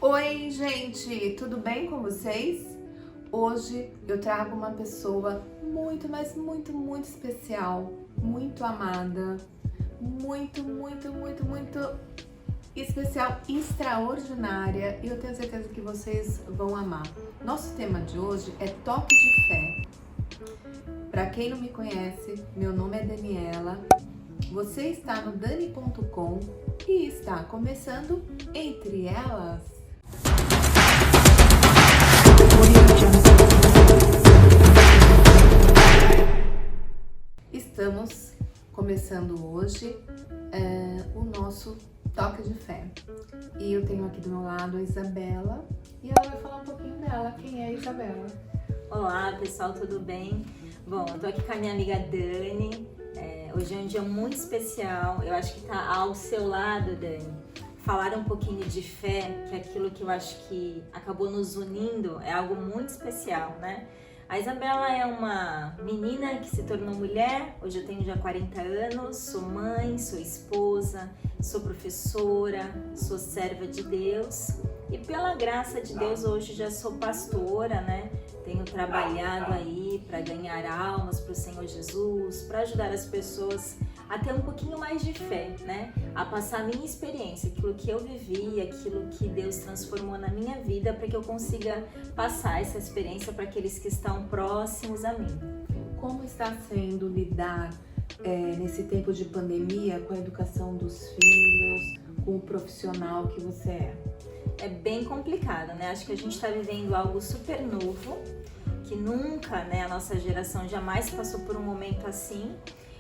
Oi, gente, tudo bem com vocês? Hoje eu trago uma pessoa muito, mas muito especial, muito amada, muito especial, extraordinária, e eu tenho certeza que vocês vão amar. Nosso tema de hoje é toque de fé. Para quem não me conhece, meu nome é Daniela. Você está no dani.com e está começando Entre Elas. Estamos começando hoje o nosso toque de fé. E eu tenho aqui do meu lado a Isabela e ela vai falar um pouquinho dela. Quem é a Isabela? Olá pessoal, tudo bem? Bom, eu tô aqui com a minha amiga Dani. Hoje é um dia muito especial. Eu acho que tá ao seu lado, Dani. Falar um pouquinho de fé, que é aquilo que eu acho que acabou nos unindo, é algo muito especial, né? A Isabela é uma menina que se tornou mulher. Hoje eu tenho já 40 anos, sou mãe, sou esposa, sou professora, sou serva de Deus. E pela graça de Deus hoje já sou pastora, né? Tenho trabalhado aí para ganhar almas para o Senhor Jesus, para ajudar as pessoas a ter um pouquinho mais de fé, né? A passar a minha experiência, aquilo que eu vivi, aquilo que Deus transformou na minha vida, para que eu consiga passar essa experiência para aqueles que estão próximos a mim. Como está sendo lidar nesse tempo de pandemia com a educação dos filhos, com o profissional que você é? É bem complicado, né? Acho que a gente está vivendo algo super novo, que nunca, né, a nossa geração jamais passou por um momento assim.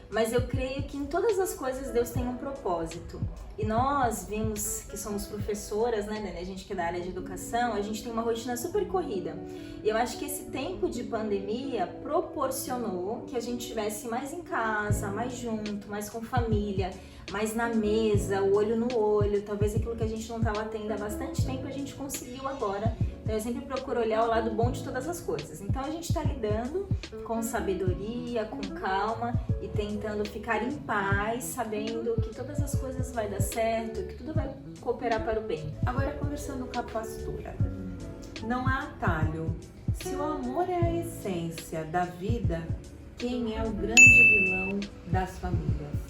Mas eu creio que em todas as coisas Deus tem um propósito. E nós vimos que somos professoras, né, Dani? A gente que é da área de educação, a gente tem uma rotina super corrida. E eu acho que esse tempo de pandemia proporcionou que a gente estivesse mais em casa, mais junto, mais com família, mais na mesa, o olho no olho. Talvez aquilo que a gente não estava tendo há bastante tempo, a gente conseguiu agora. Então eu sempre procuro olhar o lado bom de todas as coisas. Então a gente está lidando com sabedoria, com calma e tentando ficar em paz, sabendo que todas as coisas vai dar certo, que tudo vai cooperar para o bem. Agora, conversando com a pastora, não há atalho. Se o amor é a essência da vida, quem é o grande vilão das famílias?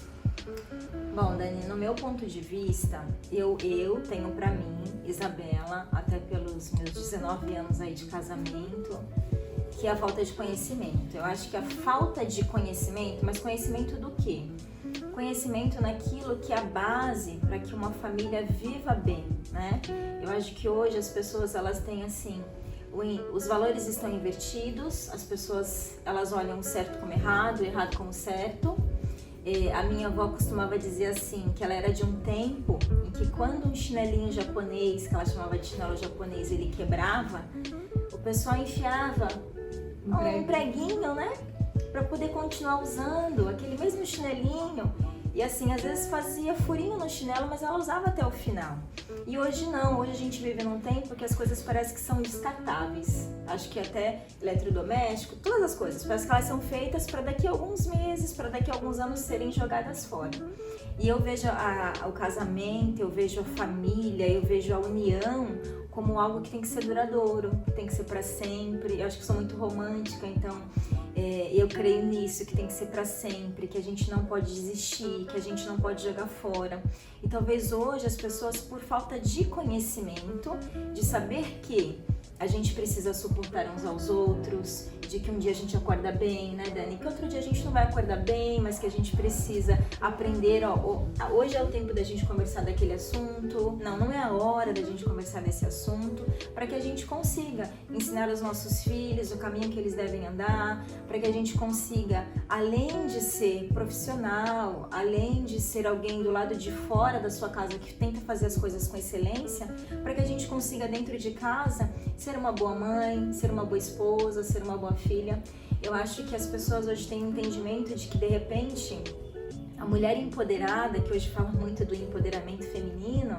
Bom, Dani, no meu ponto de vista, eu tenho pra mim, Isabela, até pelos meus 19 anos aí de casamento, que é a falta de conhecimento. Eu acho que a falta de conhecimento, mas conhecimento do quê? Conhecimento naquilo que é a base para que uma família viva bem, né? Eu acho que hoje as pessoas, elas têm assim, os valores estão invertidos, as pessoas, elas olham o certo como errado, o errado como certo. A minha avó costumava dizer assim, que ela era de um tempo em que quando um chinelinho japonês, que ela chamava de chinelo japonês, ele quebrava, o pessoal enfiava um preguinho, né? Pra poder continuar usando aquele mesmo chinelinho. E assim, às vezes fazia furinho no chinelo, mas ela usava até o final. E hoje não, hoje a gente vive num tempo que as coisas parecem que são descartáveis. Acho que até eletrodoméstico, todas as coisas, parece que elas são feitas para daqui a alguns meses, para daqui a alguns anos serem jogadas fora. E eu vejo o casamento, eu vejo a família, eu vejo a união como algo que tem que ser duradouro, que tem que ser para sempre. Eu acho que sou muito romântica, então eu creio nisso, que tem que ser para sempre, que a gente não pode desistir, que a gente não pode jogar fora. E talvez hoje as pessoas, por falta de conhecimento, de saber que a gente precisa suportar uns aos outros, de que um dia a gente acorda bem, né, Dani? Que outro dia a gente não vai acordar bem, mas que a gente precisa aprender, hoje é o tempo da gente conversar daquele assunto, não é a hora da gente conversar desse assunto, para que a gente consiga ensinar aos nossos filhos o caminho que eles devem andar, para que a gente consiga, além de ser profissional, além de ser alguém do lado de fora da sua casa que tenta fazer as coisas com excelência, para que a gente consiga dentro de casa ser uma boa mãe, ser uma boa esposa, ser uma boa filha. Eu acho que as pessoas hoje têm um entendimento de que, de repente, a mulher empoderada, que hoje fala muito do empoderamento feminino,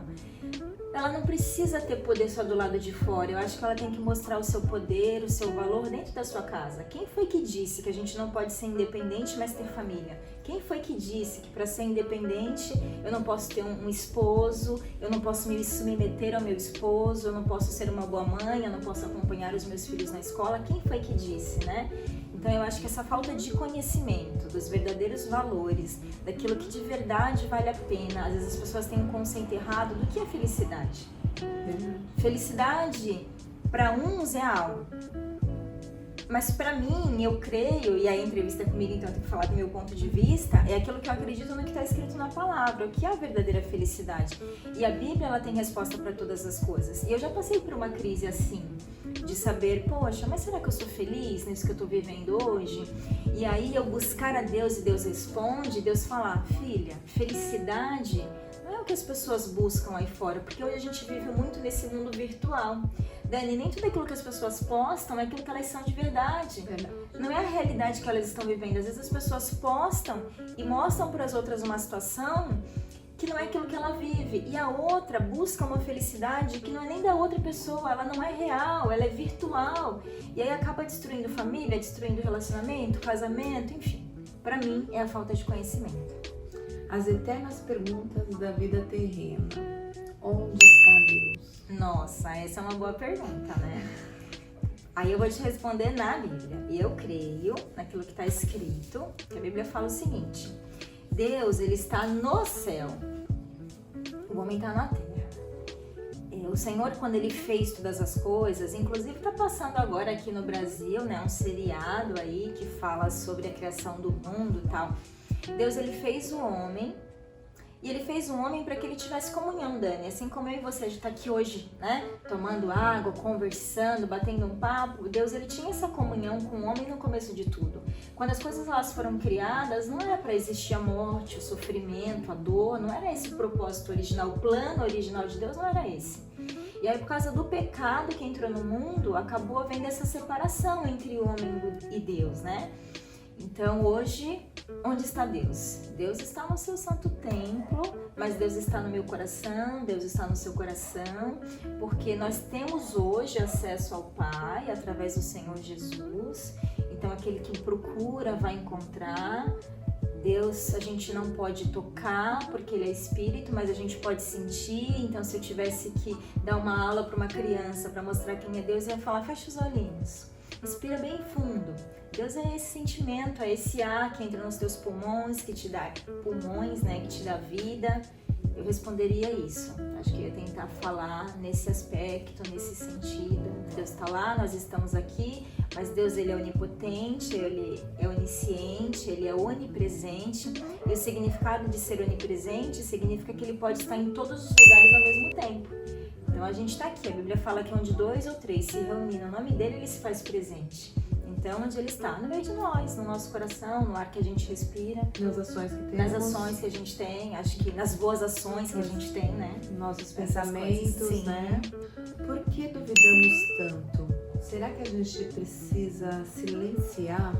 ela não precisa ter poder só do lado de fora. Eu acho que ela tem que mostrar o seu poder, o seu valor dentro da sua casa. Quem foi que disse que a gente não pode ser independente, mas ter família? Quem foi que disse que para ser independente eu não posso ter um esposo, eu não posso me submeter ao meu esposo, eu não posso ser uma boa mãe, eu não posso acompanhar os meus filhos na escola? Quem foi que disse, né? Então eu acho que essa falta de conhecimento dos verdadeiros valores, daquilo que de verdade vale a pena, às vezes as pessoas têm um conceito errado do que é felicidade. Felicidade para uns é algo, mas para mim, eu creio, e a entrevista comigo então eu tenho que falar do meu ponto de vista, é aquilo que eu acredito no que está escrito na palavra, o que é a verdadeira felicidade. E a Bíblia, ela tem resposta para todas as coisas. E eu já passei por uma crise assim, de saber, poxa, mas será que eu sou feliz nisso que eu estou vivendo hoje? E aí eu buscar a Deus e Deus responde, e Deus fala, filha, felicidade não é o que as pessoas buscam aí fora, porque hoje a gente vive muito nesse mundo virtual. Dani, nem tudo aquilo que as pessoas postam é aquilo que elas são de verdade. Não é a realidade que elas estão vivendo. Às vezes as pessoas postam e mostram para as outras uma situação que não é aquilo que ela vive. E a outra busca uma felicidade que não é nem da outra pessoa, ela não é real, ela é virtual. E aí acaba destruindo família, destruindo relacionamento, casamento, enfim. Para mim é a falta de conhecimento. As eternas perguntas da vida terrena. Onde está Deus? Nossa, essa é uma boa pergunta, né? Aí eu vou te responder na Bíblia. Eu creio naquilo que está escrito, que a Bíblia fala o seguinte: Deus, ele está no céu, o homem está na terra. O Senhor, quando ele fez todas as coisas, inclusive está passando agora aqui no Brasil, né, um seriado aí que fala sobre a criação do mundo e tal. Deus, ele fez o homem. E ele fez o homem para que ele tivesse comunhão, Dani. Assim como eu e você, a gente está aqui hoje, né? Tomando água, conversando, batendo um papo. Deus, ele tinha essa comunhão com o homem no começo de tudo. Quando as coisas elas foram criadas, não era para existir a morte, o sofrimento, a dor. Não era esse o propósito original. O plano original de Deus não era esse. E aí, por causa do pecado que entrou no mundo, acabou havendo essa separação entre o homem e Deus, né? Então hoje, onde está Deus? Deus está no seu santo templo, mas Deus está no meu coração, Deus está no seu coração, porque nós temos hoje acesso ao Pai através do Senhor Jesus. Então aquele que procura vai encontrar. Deus a gente não pode tocar porque ele é espírito, mas a gente pode sentir. Então se eu tivesse que dar uma aula para uma criança para mostrar quem é Deus, eu ia falar, fecha os olhinhos, respira bem fundo. Deus é esse sentimento, é esse ar que entra nos teus pulmões, que te dá pulmões, né, que te dá vida. Eu responderia isso. Acho que eu ia tentar falar nesse aspecto, nesse sentido. Deus está lá, nós estamos aqui, mas Deus, ele é onipotente, ele é onisciente, ele é onipresente. E o significado de ser onipresente significa que ele pode estar em todos os lugares ao mesmo tempo. Então a gente está aqui, a Bíblia fala que onde 2 ou 3 se reunirem no nome dele, ele se faz presente. Então, onde ele está? No meio de nós, no nosso coração, no ar que a gente respira. Nas ações que temos. Nas ações que a gente tem, acho que nas boas ações que a gente tem, né? Nossos pensamentos, coisas, né? Por que duvidamos tanto? Será que a gente precisa silenciar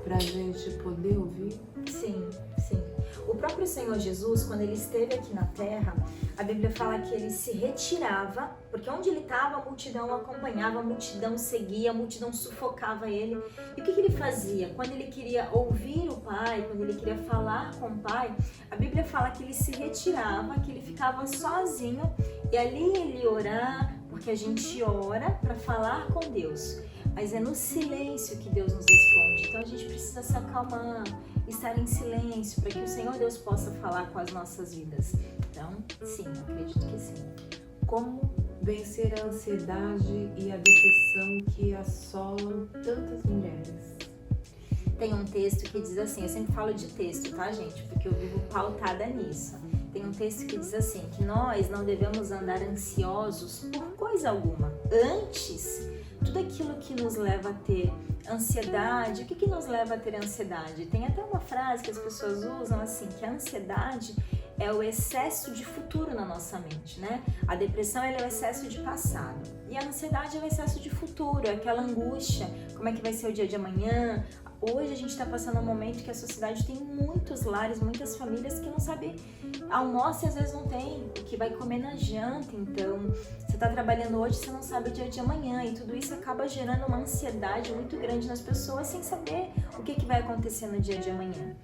para a gente poder ouvir? Sim, sim. O próprio Senhor Jesus, quando ele esteve aqui na Terra, a Bíblia fala que ele se retirava, porque onde ele estava, a multidão o acompanhava, a multidão seguia, a multidão sufocava ele. E o que ele fazia? Quando ele queria ouvir o Pai, quando ele queria falar com o Pai, a Bíblia fala que ele se retirava, que ele ficava sozinho e ali ele ia orar, porque a gente ora para falar com Deus. Mas é no silêncio que Deus nos responde. Então a gente precisa se acalmar, estar em silêncio, para que o Senhor Deus possa falar com as nossas vidas. Então, sim, acredito que sim. Como vencer a ansiedade e a depressão que assolam tantas mulheres? Tem um texto que diz assim, eu sempre falo de texto, tá, gente? Porque eu vivo pautada nisso. Tem um texto que diz assim, que nós não devemos andar ansiosos por coisa alguma. Antes, tudo aquilo que nos leva a ter ansiedade, o que nos leva a ter ansiedade? Tem até uma frase que as pessoas usam assim, que a ansiedade é o excesso de futuro na nossa mente, né? A depressão é o excesso de passado e a ansiedade é o excesso de futuro, é aquela angústia, como é que vai ser o dia de amanhã, Hoje a gente está passando um momento que a sociedade tem muitos lares, muitas famílias que não sabem, almoço e às vezes não tem o que vai comer na janta. Então, você está trabalhando hoje, você não sabe o dia de amanhã, e tudo isso acaba gerando uma ansiedade muito grande nas pessoas sem saber o que vai acontecer no dia de amanhã.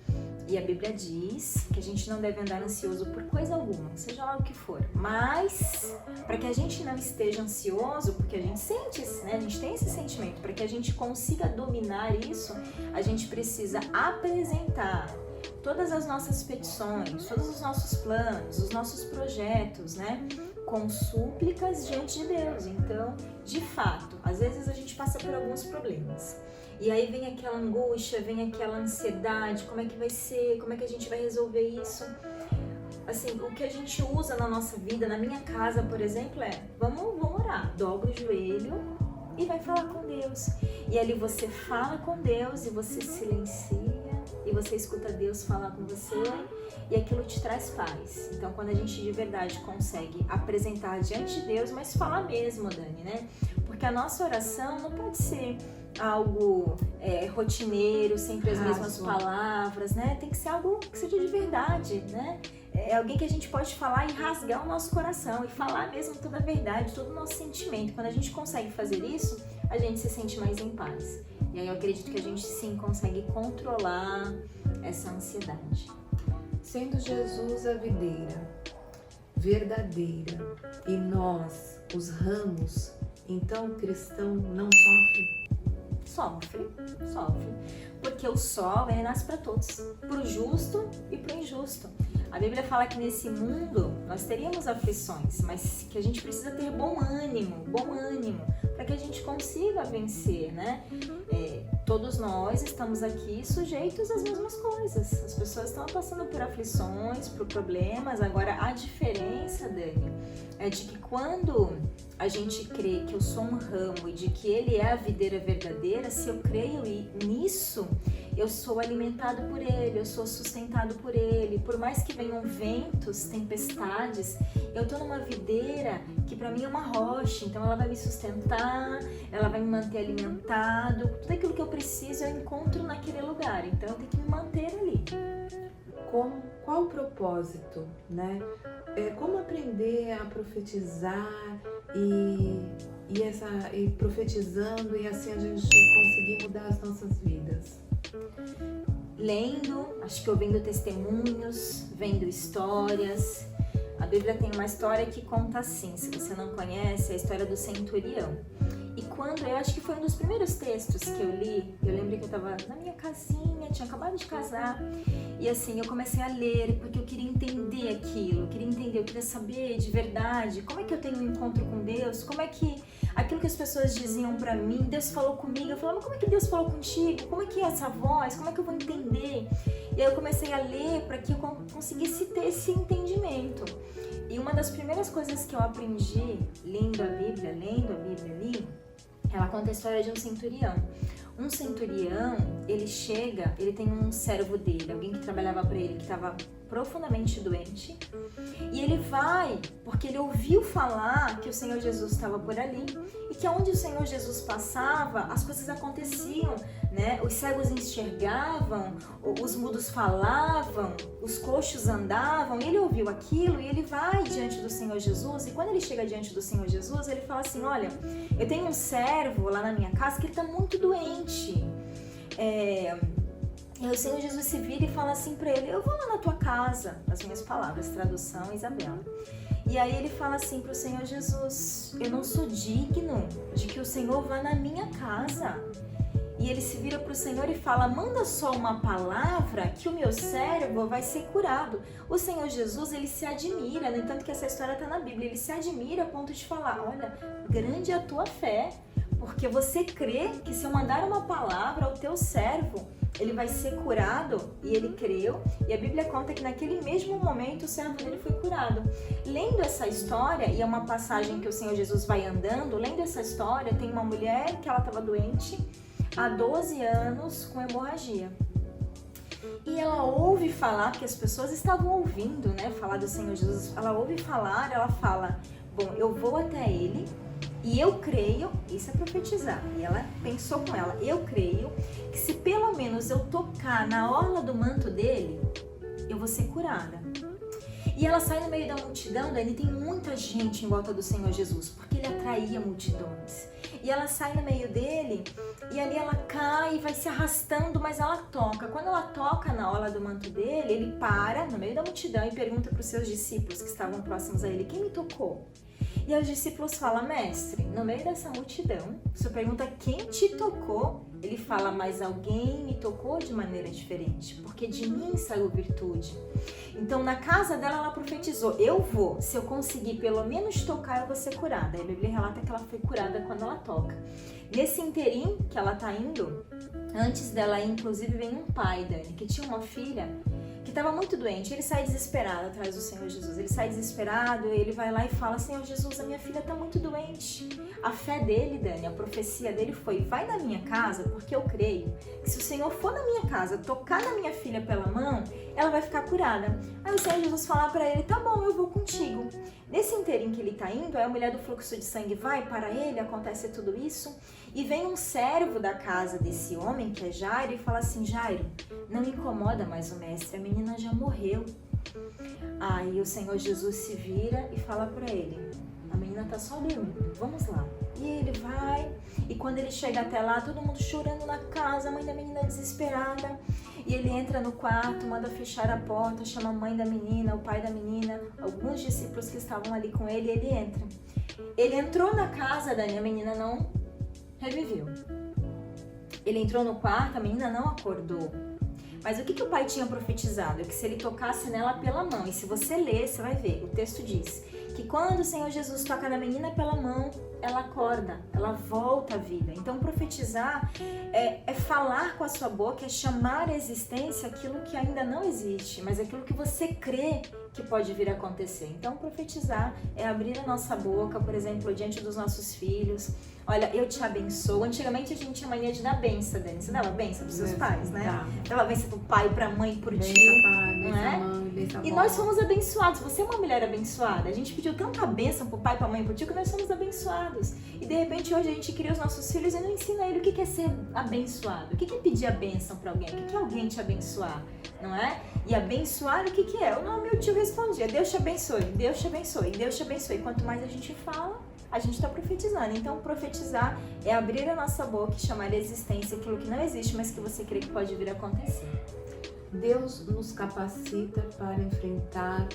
E a Bíblia diz que a gente não deve andar ansioso por coisa alguma, seja lá o que for. Mas, para que a gente não esteja ansioso, porque a gente sente, né? A gente tem esse sentimento, para que a gente consiga dominar isso, a gente precisa apresentar todas as nossas petições, todos os nossos planos, os nossos projetos, né? Com súplicas diante de Deus. Então, de fato, às vezes a gente passa por alguns problemas. E aí vem aquela angústia, vem aquela ansiedade, como é que vai ser, como é que a gente vai resolver isso? Assim, o que a gente usa na nossa vida, na minha casa, por exemplo, é vamos orar, dobra o joelho e vai falar com Deus. E ali você fala com Deus e você silencia e você escuta Deus falar com você e aquilo te traz paz. Então, quando a gente de verdade consegue apresentar diante de Deus, mas falar mesmo, Dani, né? Porque a nossa oração não pode ser algo rotineiro, sempre as mesmas palavras, né? Tem que ser algo que seja de verdade, né? É alguém que a gente pode falar e rasgar o nosso coração e falar mesmo toda a verdade, todo o nosso sentimento. Quando a gente consegue fazer isso, a gente se sente mais em paz. E aí eu acredito que a gente sim consegue controlar essa ansiedade. Sendo Jesus a videira verdadeira e nós os ramos, então o cristão não sofre? Sofre. Porque o sol nasce para todos, para o justo e para o injusto. A Bíblia fala que nesse mundo nós teríamos aflições, mas que a gente precisa ter bom ânimo, para que a gente consiga vencer, né? Todos nós estamos aqui sujeitos às mesmas coisas. As pessoas estão passando por aflições, por problemas. Agora, a diferença, Dani, é de que quando a gente crê que eu sou um ramo e de que ele é a videira verdadeira, se eu creio nisso, eu sou alimentado por ele, eu sou sustentado por ele. Por mais que venham ventos, tempestades, eu tô numa videira que para mim é uma rocha, então ela vai me sustentar, ela vai me manter alimentado. Tudo aquilo que eu preciso eu encontro naquele lugar, então eu tenho que me manter ali. Qual o propósito, né? Como aprender a profetizar e profetizando e assim a gente conseguir mudar as nossas vidas? Lendo, acho que ouvindo testemunhos, vendo histórias. A Bíblia tem uma história que conta assim, se você não conhece, é a história do centurião. E eu acho que foi um dos primeiros textos que eu li, eu lembro que eu estava na minha casinha, tinha acabado de casar, e assim, eu comecei a ler, porque eu queria entender aquilo, eu queria saber de verdade, como é que eu tenho um encontro com Deus, como é que aquilo que as pessoas diziam pra mim, Deus falou comigo, eu falava, mas como é que Deus falou contigo? Como é que é essa voz? Como é que eu vou entender? E aí eu comecei a ler para que eu conseguisse ter esse entendimento. E uma das primeiras coisas que eu aprendi lendo a Bíblia ali, ela conta a história de um centurião. Um centurião, ele tem um servo dele, alguém que trabalhava para ele, que estava profundamente doente, e ele vai porque ele ouviu falar que o Senhor Jesus estava por ali e que onde o Senhor Jesus passava, as coisas aconteciam, né? Os cegos enxergavam, os mudos falavam, os coxos andavam, e ele ouviu aquilo e ele vai diante do Senhor Jesus, e quando ele chega diante do Senhor Jesus, ele fala assim, olha, eu tenho um servo lá na minha casa que ele está muito doente, e o Senhor Jesus se vira e fala assim pra ele, eu vou lá na tua casa, nas minhas palavras, tradução Isabela. E aí ele fala assim pro Senhor Jesus, eu não sou digno de que o Senhor vá na minha casa. E ele se vira pro Senhor e fala, manda só uma palavra que o meu servo vai ser curado. O Senhor Jesus, ele se admira, no entanto que essa história tá na Bíblia, ele se admira a ponto de falar, olha, grande é a tua fé, porque você crê que se eu mandar uma palavra ao teu servo, ele vai ser curado, e ele creu, e a Bíblia conta que naquele mesmo momento o servo dele foi curado. Lendo essa história, e é uma passagem que o Senhor Jesus vai andando, lendo essa história, tem uma mulher que ela estava doente há 12 anos com hemorragia. E ela ouve falar, porque as pessoas estavam ouvindo, né, falar do Senhor Jesus, ela ouve falar, ela fala, bom, eu vou até ele, e E eu creio, isso é profetizar, e ela pensou com ela, eu creio que se pelo menos eu tocar na orla do manto dele, eu vou ser curada. E ela sai no meio da multidão, Dani, tem muita gente em volta do Senhor Jesus, porque ele atraía multidões. E ela sai no meio dele, e ali ela cai, vai se arrastando, mas ela toca. Quando ela toca na orla do manto dele, ele para no meio da multidão e pergunta para os seus discípulos que estavam próximos a ele, quem me tocou? E os discípulos falam, mestre, no meio dessa multidão, você pergunta quem te tocou, ele fala, mas alguém me tocou de maneira diferente, porque de mim saiu virtude. Então na casa dela ela profetizou, eu vou, se eu conseguir pelo menos tocar eu vou ser curada. A Bíblia relata que ela foi curada quando ela toca. Nesse interim que ela tá indo, antes dela ir, inclusive vem um pai, Dani, que tinha uma filha que estava muito doente. Ele sai desesperado atrás do Senhor Jesus. Ele sai desesperado, ele vai lá e fala, Senhor Jesus, a minha filha está muito doente. A fé dele, Dani, a profecia dele foi, vai na minha casa, porque eu creio que se o Senhor for na minha casa, tocar na minha filha pela mão, ela vai ficar curada. Aí o Senhor Jesus fala para ele, tá bom, eu vou contigo. Nesse inteiro em que ele está indo, a mulher do fluxo de sangue vai para ele, acontece tudo isso, e vem um servo da casa desse homem, que é Jairo, e fala assim, Jairo, não incomoda mais o mestre, a menina já morreu. Aí o Senhor Jesus se vira e fala para ele, a menina está só dormindo, vamos lá. E ele vai, e quando ele chega até lá, todo mundo chorando na casa, a mãe da menina desesperada, e ele entra no quarto, manda fechar a porta, chama a mãe da menina, o pai da menina, alguns discípulos que estavam ali com ele, e ele entra. Ele entrou na casa, Dani, a menina não reviveu. Ele entrou no quarto, a menina não acordou. Mas o que o pai tinha profetizado? É que se ele tocasse nela pela mão, e se você ler, você vai ver, o texto diz que quando o Senhor Jesus toca na menina pela mão, ela acorda, ela volta à vida. Então profetizar é falar com a sua boca, é chamar à existência aquilo que ainda não existe, mas aquilo que você crê que pode vir a acontecer. Então profetizar é abrir a nossa boca, por exemplo, diante dos nossos filhos. Olha, eu te abençoo. Antigamente a gente tinha mania de dar benção, Dani. Você dava benção pros seus pais, né? Dava benção pro pai, pra mãe, pro tio, não é? E nós fomos abençoados. Você é uma mulher abençoada. A gente pediu tanta bênção pro pai, pra mãe, pro tio, que nós somos abençoados. E de repente hoje a gente cria os nossos filhos e não ensina ele o que é ser abençoado. O que é pedir a bênção pra alguém? O que é alguém te abençoar? Não é? E abençoar, o que é? O meu tio respondia, Deus te abençoe, Deus te abençoe, Deus te abençoe. Quanto mais a gente fala, a gente está profetizando. Então, profetizar é abrir a nossa boca e chamar à existência aquilo que não existe, mas que você crê que pode vir a acontecer. Deus nos capacita para enfrentar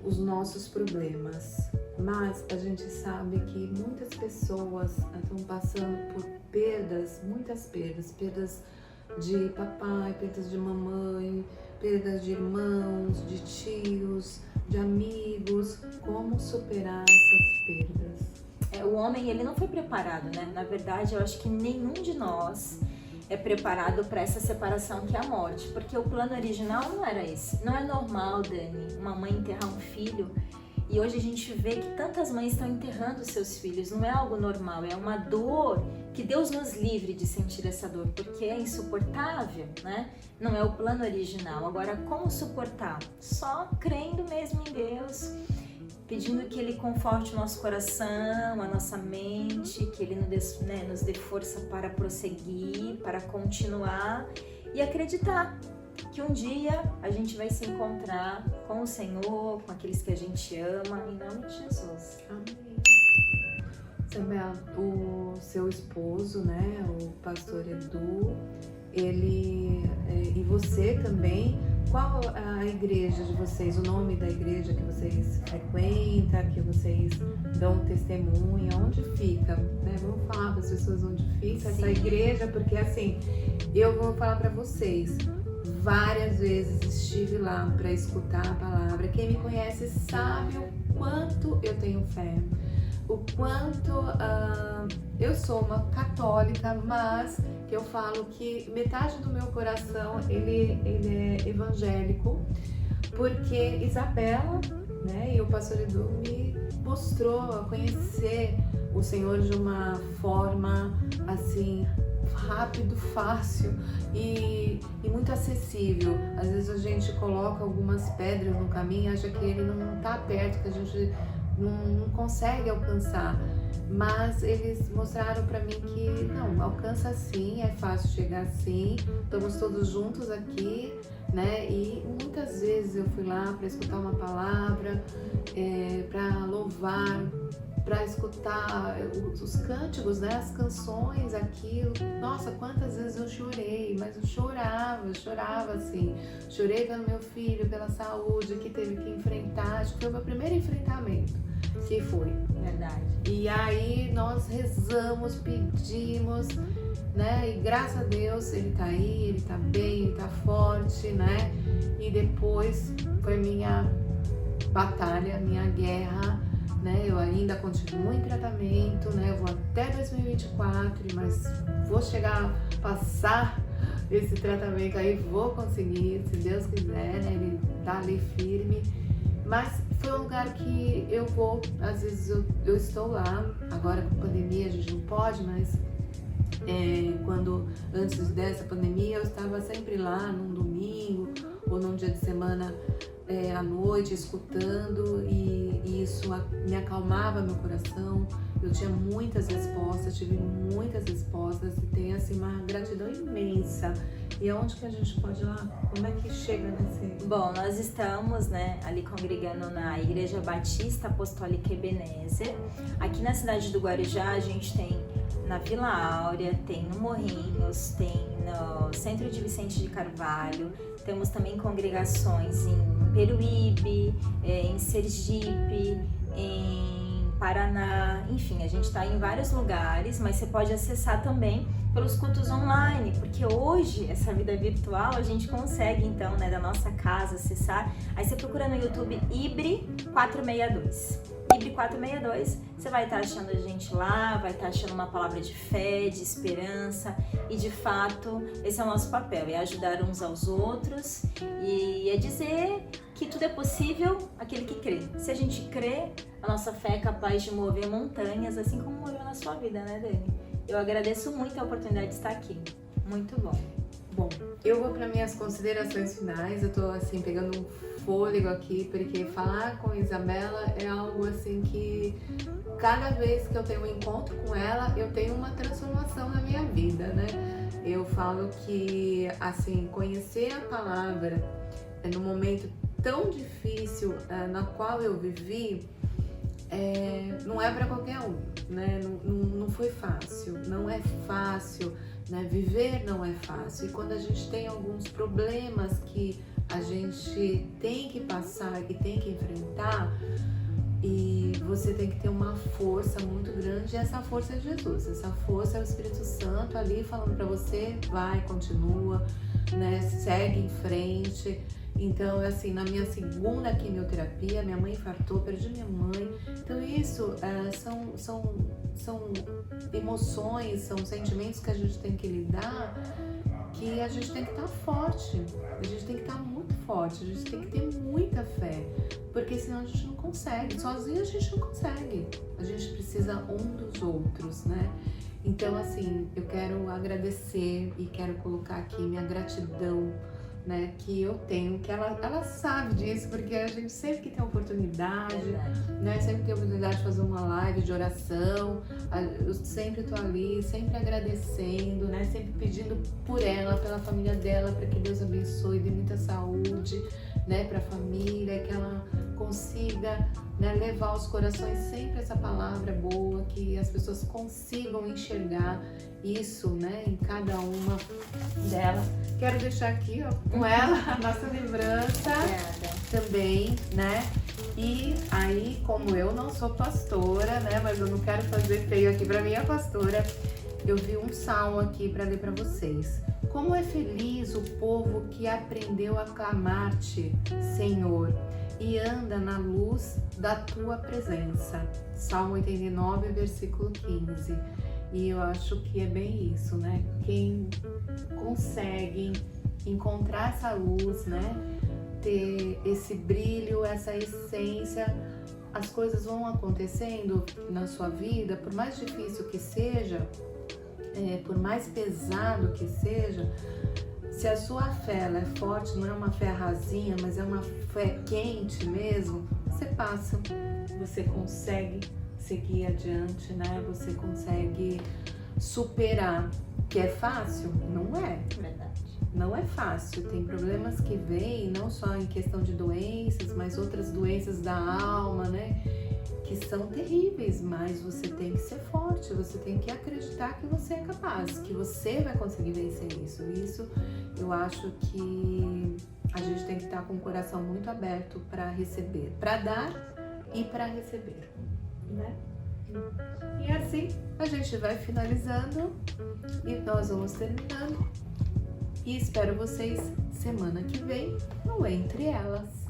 os nossos problemas, mas a gente sabe que muitas pessoas estão passando por perdas, muitas perdas, perdas de papai, perdas de mamãe, perdas de irmãos, de tios, de amigos. Como superar essas perdas? O homem, ele não foi preparado, né? Na verdade, eu acho que nenhum de nós é preparado para essa separação que é a morte, porque o plano original não era esse. Não é normal, Dani, uma mãe enterrar um filho, e hoje a gente vê que tantas mães estão enterrando seus filhos. Não é algo normal, é uma dor, que Deus nos livre de sentir essa dor, porque é insuportável, né? Não é o plano original. Agora, como suportar? Só crendo mesmo em Deus, pedindo que Ele conforte o nosso coração, a nossa mente, que Ele nos dê força para prosseguir, para continuar e acreditar que um dia a gente vai se encontrar com o Senhor, com aqueles que a gente ama, em nome de Jesus. Amém. Isabela, o seu esposo, né, o pastor Edu, ele e você também, qual a igreja de vocês, o nome da igreja que vocês frequentam, que vocês dão testemunha, onde fica, né? Vamos falar para as pessoas onde fica essa igreja, porque assim, eu vou falar para vocês, várias vezes estive lá para escutar a palavra. Quem me conhece sabe o quanto eu tenho fé, o quanto eu sou uma católica, mas que eu falo que metade do meu coração ele é evangélico, porque Isabela, né, e o pastor Edu me mostrou a conhecer o Senhor de uma forma assim rápido, fácil e muito acessível. Às vezes a gente coloca algumas pedras no caminho e acha que ele não está perto, que a gente não consegue alcançar. mas eles mostraram para mim que não, alcança sim, é fácil chegar sim, estamos todos juntos aqui, né? E muitas vezes eu fui lá para escutar uma palavra, para louvar, para escutar os cânticos, né? As canções, aquilo. Nossa, quantas vezes eu chorei, mas eu chorava assim. Chorei pelo meu filho, pela saúde que teve que enfrentar. Acho que foi o meu primeiro enfrentamento, que foi. Verdade. E aí nós rezamos, pedimos, né? E graças a Deus ele tá aí, ele tá bem, ele tá forte, né? E depois foi minha batalha, minha guerra, né? Eu ainda continuo em tratamento, né? Eu vou até 2024, mas vou chegar a passar esse tratamento aí, vou conseguir, se Deus quiser, né? Ele tá ali firme. Mas foi um lugar que eu vou, às vezes eu estou lá, agora com a pandemia a gente não pode, mas antes dessa pandemia eu estava sempre lá num domingo ou num dia de semana à noite, escutando, e isso me acalmava meu coração. Eu tinha muitas respostas, tive muitas respostas e tenho assim uma gratidão imensa. E aonde que a gente pode ir lá? Como é que chega nesse... Bom, nós estamos, né, ali congregando na Igreja Batista Apostólica Ebenezer. Aqui na cidade do Guarujá a gente tem na Vila Áurea, tem no Morrinhos, tem no Centro de Vicente de Carvalho, temos também congregações em Peruíbe, em Sergipe, em Paraná, enfim, a gente está em vários lugares, mas você pode acessar também pelos cultos online, porque hoje, essa vida virtual, a gente consegue então, né, da nossa casa acessar. Aí você procura no YouTube Ibre 462. Ibre 462, você vai estar achando a gente lá, vai estar achando uma palavra de fé, de esperança, e de fato, esse é o nosso papel, é ajudar uns aos outros e é dizer que tudo é possível aquele que crê. Se a gente crê, a nossa fé é capaz de mover montanhas, assim como moveu na sua vida, né, Dani? Eu agradeço muito a oportunidade de estar aqui. Muito bom. Bom, eu vou para minhas considerações finais. Eu tô assim pegando um fôlego aqui, porque falar com Isabela é algo assim que cada vez que eu tenho um encontro com ela, eu tenho uma transformação na minha vida, né? Eu falo que assim, conhecer a palavra no momento tão difícil na qual eu vivi, não é para qualquer um, né? Não foi fácil, não é fácil, né? Viver não é fácil. E quando a gente tem alguns problemas que a gente tem que passar, que tem que enfrentar, e você tem que ter uma força muito grande, e essa força é Jesus, essa força é o Espírito Santo ali falando para você, vai, continua, né? Segue em frente. Então, assim, na minha segunda quimioterapia, minha mãe infartou, perdi minha mãe. Então, isso são emoções, são sentimentos que a gente tem que lidar, que a gente tem que estar forte, a gente tem que estar muito forte, a gente tem que ter muita fé, porque senão a gente não consegue, sozinho a gente não consegue, a gente precisa um dos outros, né? Então, assim, eu quero agradecer e quero colocar aqui minha gratidão, né, que eu tenho, que ela sabe disso, porque a gente sempre que tem oportunidade, né, sempre tem oportunidade de fazer uma live de oração, eu sempre tô ali, sempre agradecendo, né, sempre pedindo por ela, pela família dela, para que Deus abençoe, dê muita saúde, né, para a família, que ela consiga, né, levar aos corações sempre essa palavra boa, que as pessoas consigam enxergar isso, né, em cada uma delas. Quero deixar aqui, ó, com ela a nossa lembrança também, né? E aí, como eu não sou pastora, né, mas eu não quero fazer feio aqui para minha pastora, eu vi um salmo aqui para ler para vocês. Como é feliz o povo que aprendeu a clamar-te, Senhor, e anda na luz da tua presença. Salmo 89, versículo 15. E eu acho que é bem isso, né? Quem consegue encontrar essa luz, né? Ter esse brilho, essa essência, as coisas vão acontecendo na sua vida, por mais difícil que seja, por mais pesado que seja, se a sua fé ela é forte, não é uma fé rasinha, mas é uma fé quente mesmo, você passa, você consegue seguir adiante, né? Você consegue superar. Que é fácil? Não é. Verdade. Não é fácil. Tem problemas que vêm, não só em questão de doenças, mas outras doenças da alma, né? Que são terríveis, mas você tem que ser forte, você tem que acreditar que você é capaz, que você vai conseguir vencer isso. Isso eu acho que a gente tem que estar com o coração muito aberto para receber, para dar e para receber, né? E assim a gente vai finalizando e nós vamos terminando. E espero vocês semana que vem no Entre Elas.